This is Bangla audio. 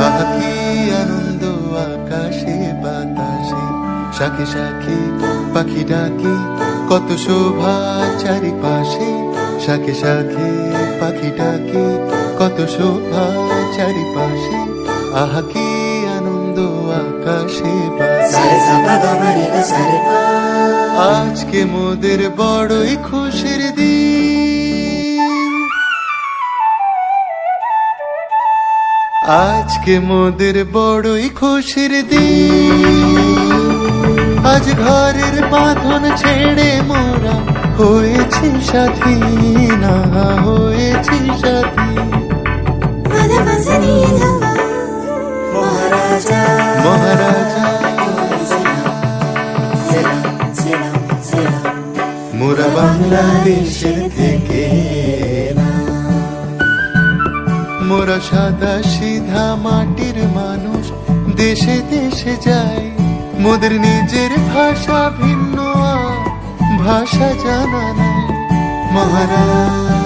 আহা কি আনন্দ আকাশে বাতাসে, শাখে শাখে পাখি ডাকে, কত শোভা চারিপাশে। শাখে শাখে পাখি ডাকে, কত শোভা চারিপাশে। আহা কি আনন্দ আকাশে বাতাসে। আজকে মোদের বড়ই খুশির দিন, আজকে মোদের বড়ই খুশির দিন। আজ ঘরের বাঁধন ছেড়ে মোরা হয়েছি স্বাধীন, হয়েছি স্বাধীন। মহারাজা মোরা বাংলাদেশের থেকে, মোরা সাদা সিধা মাটির মানুষ, দেশে দেশে যাই। মোদের নিজের ভাষা ভিন্ন, ভাষা জানা নাই। মহারাজ